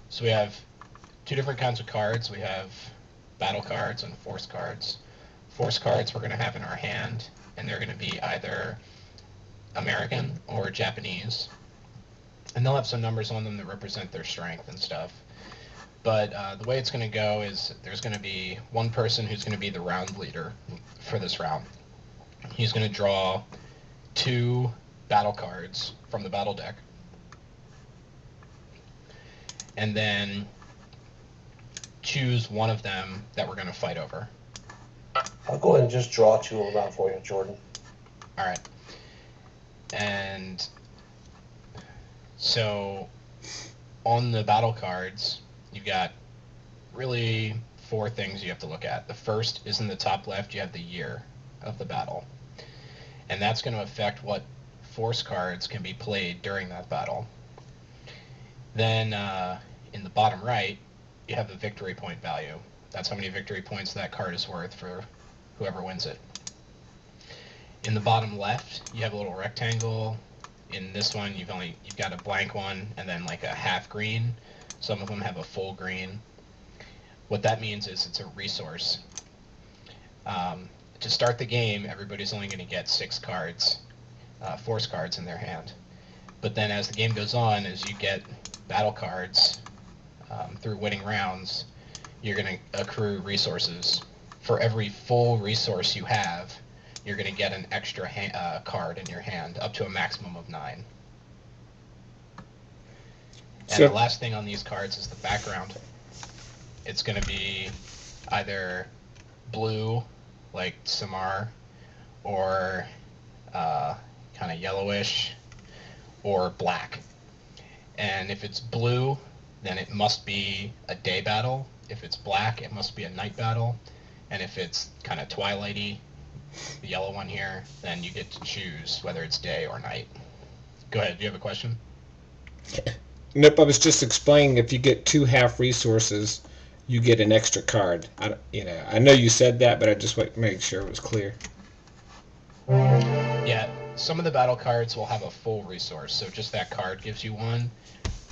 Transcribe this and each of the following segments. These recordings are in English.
So we have two different kinds of cards. We have battle cards and force cards. Force cards we're going to have in our hand, and they're going to be either American or Japanese. And they'll have some numbers on them that represent their strength and stuff. But the way it's going to go is there's going to be one person who's going to be the round leader for this round. He's going to draw two battle cards from the battle deck. And then choose one of them that we're going to fight over. I'll go ahead and just draw two around for you, Jordan. All right. And so on the battle cards, you've got really four things you have to look at. The first is in the top left, you have the year of the battle. And that's going to affect what force cards can be played during that battle. Then in the bottom right, you have the victory point value. That's how many victory points that card is worth for whoever wins it. In the bottom left, you have a little rectangle. In this one, you've got a blank one and then like a half green. Some of them have a full green. What that means is it's a resource. To start the game, everybody's only going to get 6 cards, force cards in their hand. But then as the game goes on, as you get battle cards through winning rounds, you're going to accrue resources. For every full resource you have, you're going to get an extra card in your hand, up to a maximum of 9. And the last thing on these cards is the background. It's going to be either blue, like Samar, or kind of yellowish, or black. And if it's blue, then it must be a day battle. If it's black, it must be a night battle. And if it's kind of twilighty, the yellow one here, then you get to choose whether it's day or night. Go ahead, do you have a question? Nope, I was just explaining if you get 2 half resources, you get an extra card. I know you said that, but I just want to make sure it was clear. Yeah, some of the battle cards will have a full resource, so just that card gives you 1.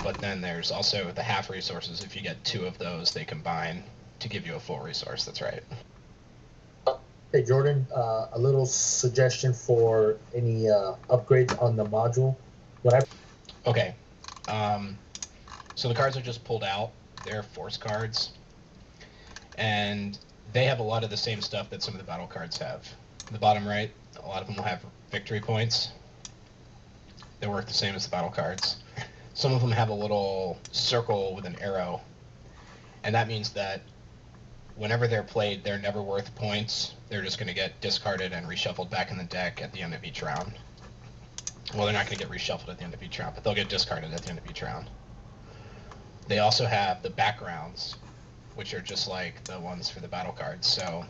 But then there's also the half resources. If you get 2 of those, they combine to give you a full resource. That's right. Hey, Jordan, a little suggestion for any upgrades on the module. Okay. So the cards are just pulled out. They're force cards. And they have a lot of the same stuff that some of the battle cards have. The bottom right, a lot of them will have victory points. They work the same as the battle cards. Some of them have a little circle with an arrow. And that means that whenever they're played, they're never worth points. They're just going to get discarded and reshuffled back in the deck at the end of each round. Well, they're not going to get reshuffled at the end of each round, but they'll get discarded at the end of each round. They also have the backgrounds, which are just like the ones for the battle cards. So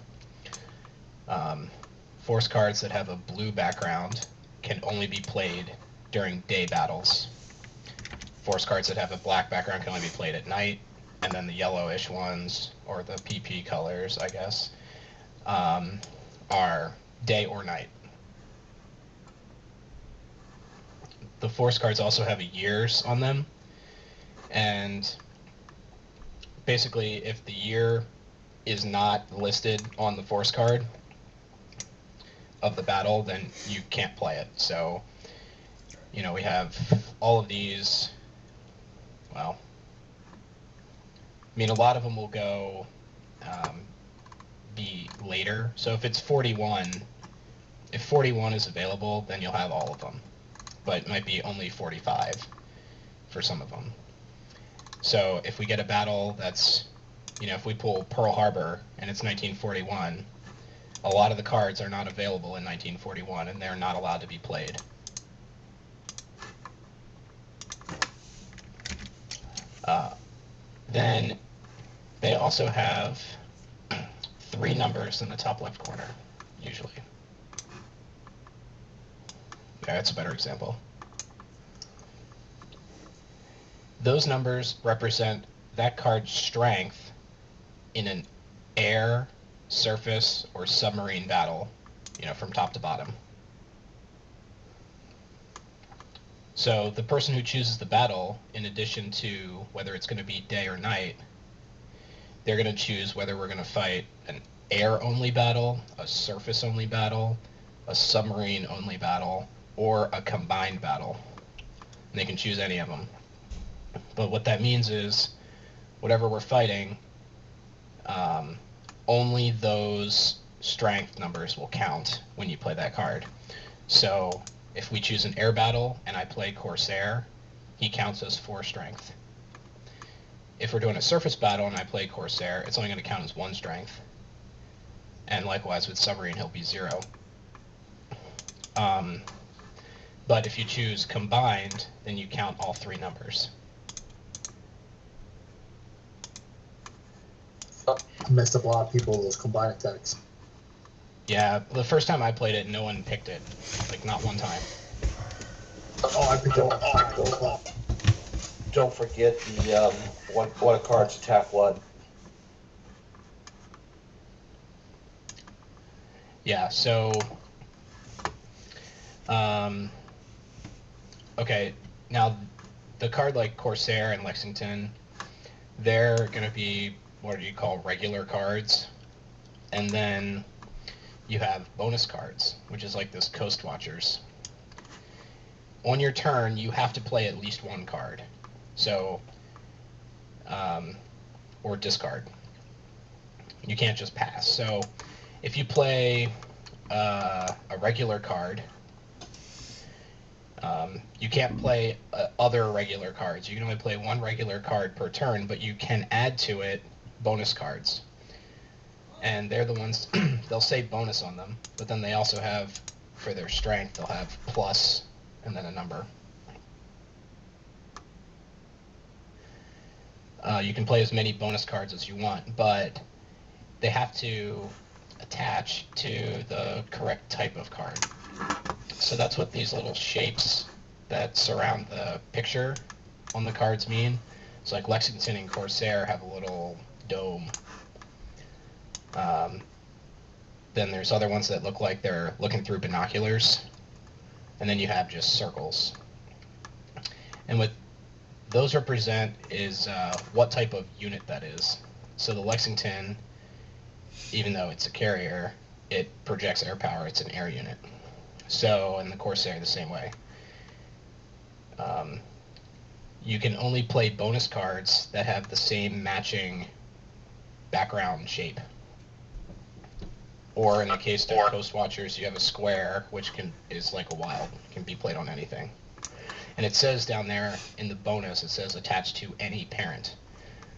force cards that have a blue background can only be played during day battles. Force cards that have a black background can only be played at night. And then the yellowish ones, or the PP colors, I guess, are day or night. The force cards also have years on them. And basically, if the year is not listed on the force card of the battle, then you can't play it. So, we have all of these, well, a lot of them will go be later. So if it's 41, if 41 is available, then you'll have all of them. But it might be only 45 for some of them. So if we get a battle that's, if we pull Pearl Harbor and it's 1941, a lot of the cards are not available in 1941 and they're not allowed to be played. Then they also have 3 numbers in the top left corner, usually. Yeah, that's a better example. Those numbers represent that card's strength in an air, surface, or submarine battle, from top to bottom. So the person who chooses the battle, in addition to whether it's going to be day or night, they're going to choose whether we're going to fight an air-only battle, a surface-only battle, a submarine-only battle, or a combined battle. And they can choose any of them. But what that means is, whatever we're fighting, only those strength numbers will count when you play that card. So if we choose an air battle and I play Corsair, he counts as 4 strength. If we're doing a surface battle and I play Corsair, it's only going to count as 1 strength. And likewise with submarine, he'll be 0. But if you choose combined, then you count all 3 numbers. I messed up a lot of people with those combined attacks. Yeah, the first time I played it, no one picked it. Like, not one time. Oh, I picked it up. Don't forget the what cards attack what. Yeah, so... okay, now the card like Corsair and Lexington, they're going to be what do you call regular cards, and then you have bonus cards, which is like this Coast Watchers. On your turn, you have to play at least 1 card, so or discard. You can't just pass. So if you play a regular card, you can't play other regular cards. You can only play 1 regular card per turn, but you can add to it bonus cards. And they're the ones, they'll say bonus on them, but then they also have, for their strength, they'll have plus and then a number. You can play as many bonus cards as you want, but they have to attach to the correct type of card. So that's what these little shapes that surround the picture on the cards mean. So like Lexington and Corsair have a little dome. Then there's other ones that look like they're looking through binoculars. And then you have just circles. And what those represent is what type of unit that is. So the Lexington, even though it's a carrier, it projects air power. It's an air unit. So, and the Corsair the same way. You can only play bonus cards that have the same matching background shape. Or in the case of Coast Watchers, you have a square, which is like a wild, can be played on anything. And it says down there in the bonus, it says attached to any parent.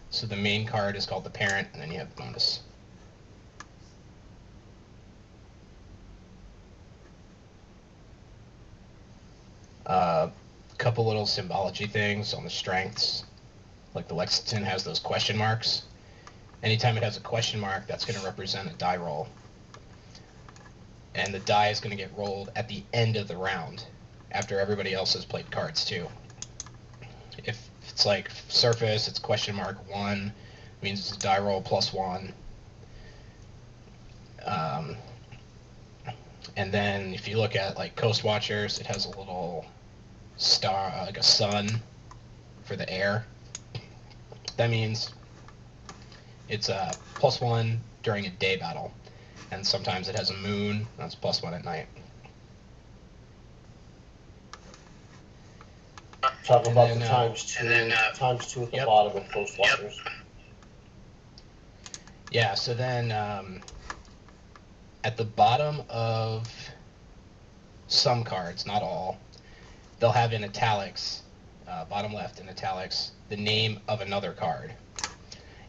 So the main card is called the parent, and then you have the bonus. Couple little symbology things on the strengths. Like the Lexington has those question marks. Anytime it has a question mark, that's going to represent a die roll. And the die is going to get rolled at the end of the round, after everybody else has played cards too. If it's like surface, it's question mark 1, means it's a die roll plus 1. And then if you look at like Coast Watchers, it has a little star, like a sun for the air. That means it's a plus 1 during a day battle. And sometimes it has a moon, that's plus 1 at night. Talk And about then, the times 2 at the bottom of Coast Watchers. Yeah, so then at the bottom of some cards, not all, they'll have in italics, bottom left in italics, the name of another card.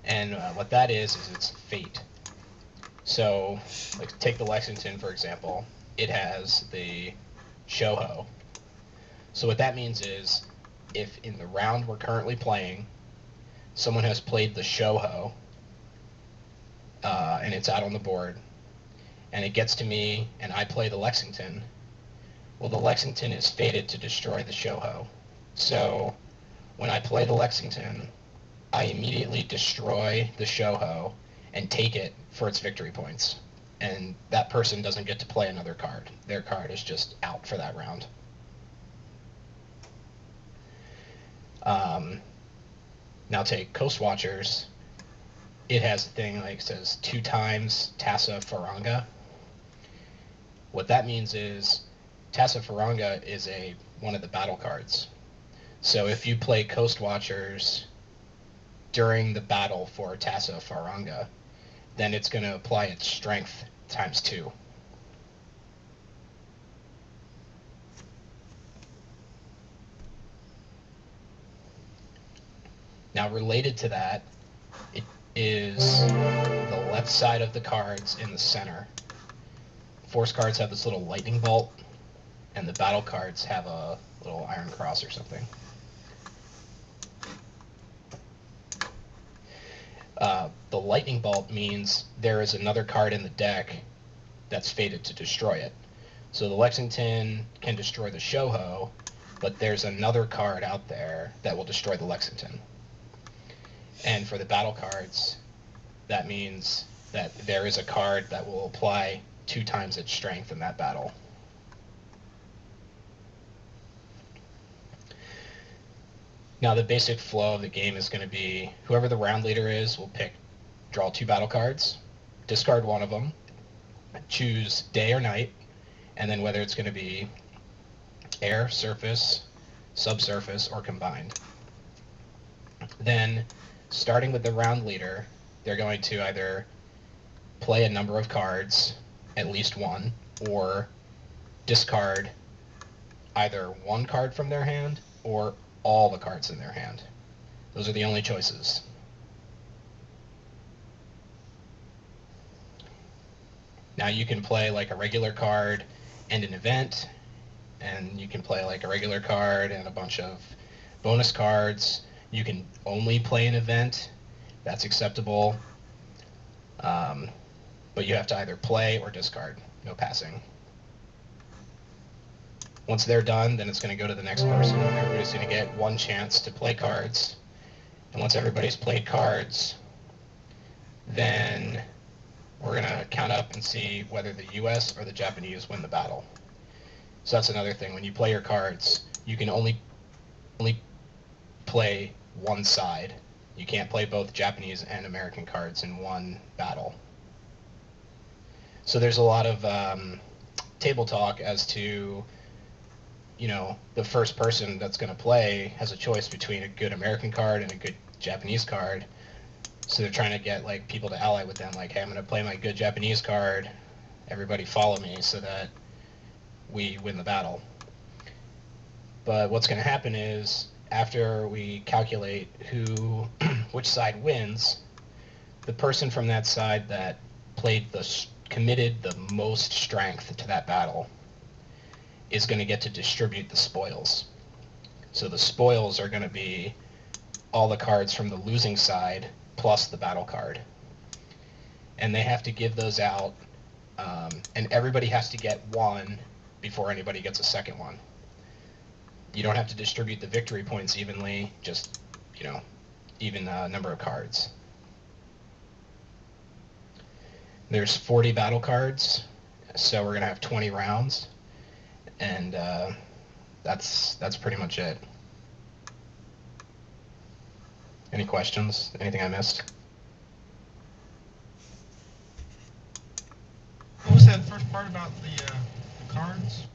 And what that is it's fate. So, like, take the Lexington, for example. It has the Shoho. So what that means is, if in the round we're currently playing, someone has played the Shoho, and it's out on the board, and it gets to me, and I play the Lexington, well, the Lexington is fated to destroy the Shoho. So, when I play the Lexington, I immediately destroy the Shoho and take it for its victory points. And that person doesn't get to play another card. Their card is just out for that round. Now take Coast Watchers. It has a thing like it says 2 times Tassa Faranga. What that means is Tassa Faranga is one of the battle cards. So if you play Coast Watchers during the battle for Tassa Faranga, then it's going to apply its strength times 2. Now related to that, it is the left side of the cards in the center. Force cards have this little lightning bolt, and the battle cards have a little iron cross or something. The lightning bolt means there is another card in the deck that's fated to destroy it. So the Lexington can destroy the Shoho, but there's another card out there that will destroy the Lexington. And for the battle cards, that means that there is a card that will apply 2 times its strength in that battle. Now the basic flow of the game is going to be whoever the round leader is will draw 2 battle cards, discard one of them, choose day or night, and then whether it's going to be air, surface, subsurface, or combined. Then, starting with the round leader, they're going to either play a number of cards, at least one, or discard either 1 card from their hand or all the cards in their hand. Those are the only choices. Now you can play like a regular card and an event, and you can play like a regular card and a bunch of bonus cards. You can only play an event. That's acceptable. But you have to either play or discard. No passing. Once they're done, then it's going to go to the next person. Everybody's going to get 1 chance to play cards. And once everybody's played cards, then we're going to count up and see whether the US or the Japanese win the battle. So that's another thing. When you play your cards, you can only play one side. You can't play both Japanese and American cards in one battle. So there's a lot of table talk as to, the first person that's going to play has a choice between a good American card and a good Japanese card. So they're trying to get people to ally with them, like, hey, I'm going to play my good Japanese card, everybody follow me so that we win the battle. But what's going to happen is, after we calculate which side wins, the person from that side that committed the most strength to that battle is going to get to distribute the spoils. So the spoils are going to be all the cards from the losing side plus the battle card. And they have to give those out, and everybody has to get 1 before anybody gets a second one. You don't have to distribute the victory points evenly, just, even number of cards. There's 40 battle cards, so we're going to have 20 rounds, and that's pretty much it. Any questions? Anything I missed? What was that first part about the cards?